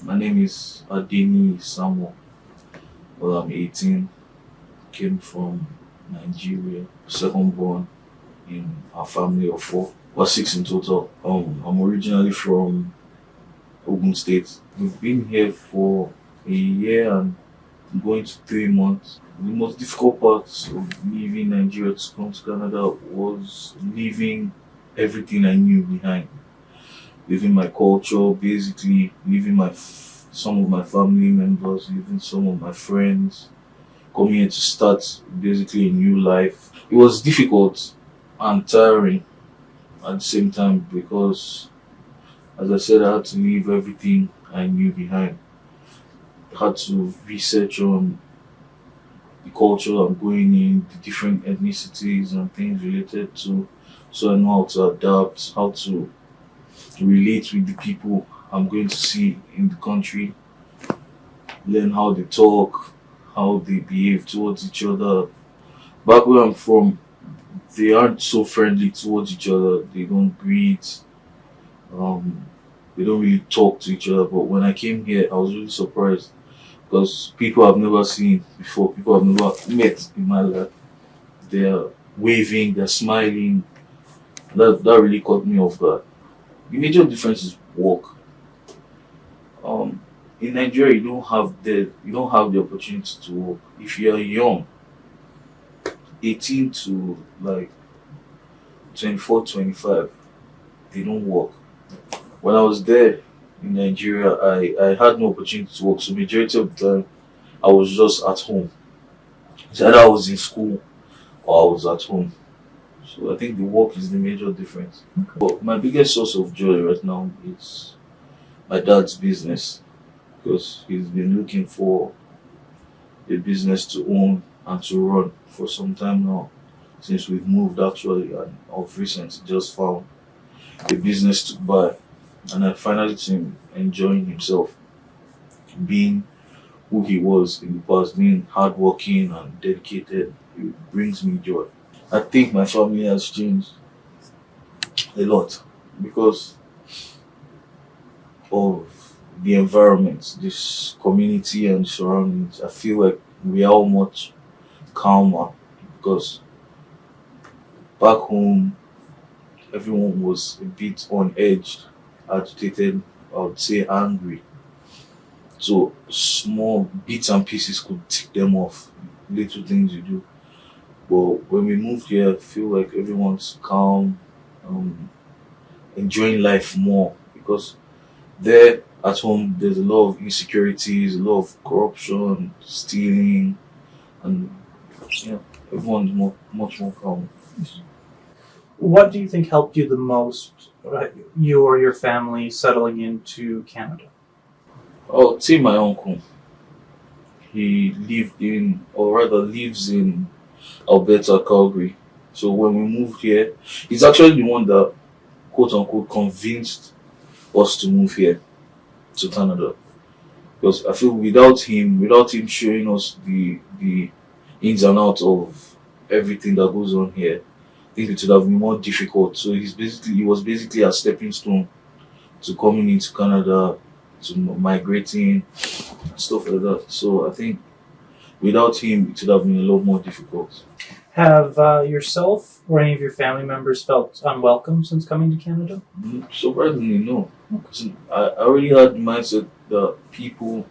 My name is Adeni Samuel. Well, I'm 18. Came from Nigeria. Second born in a family of four. We're six in total. I'm originally from Ogun State. We've been here for a year and going to 3 months. The most difficult part of leaving Nigeria to come to Canada was leaving everything I knew behind. Leaving my culture, basically leaving some of my family members, leaving some of my friends, coming here to start basically a new life. It was difficult and tiring at the same time because, as I said, I had to leave everything I knew behind. I had to research on the culture I'm going in, the different ethnicities and things related to, so I know how to adapt, how to relate with the people I'm going to see in the country, learn how they talk, how they behave towards each other. Back where I'm from, they aren't so friendly towards each other. They don't greet, um, they don't really talk to each other. But when I came here, I was really surprised because people I've never seen before, people I've never met in my life, they're waving, they're smiling. That really caught me off guard. The major difference is work. Um, in Nigeria, you don't have the opportunity to work. If you are young, 18 to like 24, 25, they don't work. When I was there in Nigeria, I had no opportunity to work. So majority of the time, I was just at home. So either I was in school or I was at home. So I think the work is the major difference. But my biggest source of joy right now is my dad's business because he's been looking for a business to own and to run for some time now since we've moved actually and of recent just found a business to buy and I finally see him enjoying himself being who he was in the past, being hardworking and dedicated. It brings me joy. I think my family has changed a lot because of the environment, this community and surroundings. I feel like we are all much calmer because back home everyone was a bit on edge, agitated, I would say angry. So small bits and pieces could tick them off, little things you do. But when we moved here, I feel like everyone's calm, um, enjoying life more because there at home there's a lot of insecurities, a lot of corruption, stealing, and yeah, everyone's much more calm. What do you think helped you the most, you or your family, settling into Canada? Oh, see my uncle. He lived in, or rather lives in Alberta, Calgary. So when we moved here, he's actually the one that quote unquote convinced us to move here to Canada. Because I feel without him showing us the ins and outs of everything that goes on here, I think it would have been more difficult. So he was basically a stepping stone to coming into Canada, to migrating and stuff like that. So I think without him, it would have been a lot more difficult. Have yourself or any of your family members felt unwelcome since coming to Canada? Surprisingly, no. 'Cause I already had the mindset that people,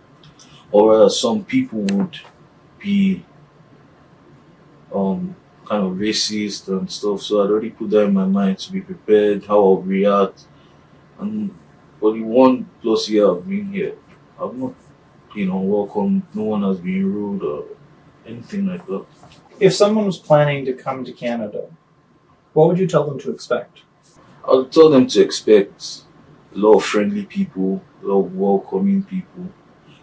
or rather some people, would be kind of racist and stuff. So I'd already put that in my mind to be prepared, how I'll react. And for the 1+ year I've been here, I've not been unwelcome. No one has been rude or anything like that. If someone was planning to come to Canada, what would you tell them to expect? I would tell them to expect a lot of friendly people, a lot of welcoming people,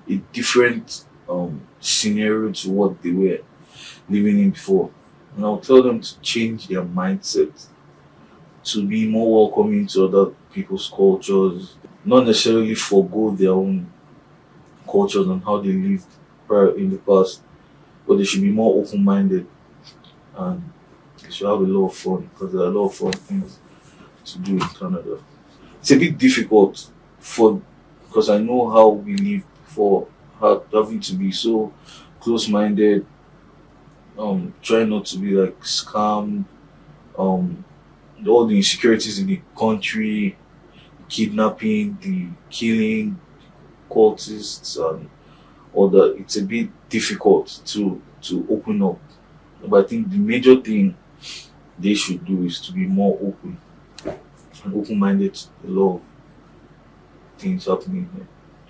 a different scenario to what they were living in before. And I'll tell them to change their mindset to be more welcoming to other people's cultures, not necessarily forego their own cultures and how they lived prior in the past, but they should be more open minded and they should have a lot of fun because there are a lot of fun things to do in Canada. It's a bit difficult for because I know how we lived before, how having to be so close-minded, trying not to be like scammed, um, all the insecurities in the country, kidnapping, the killing, cultists, and all that. It's a bit difficult to open up. But I think the major thing they should do is to be more open and open-minded to a lot of things happening here.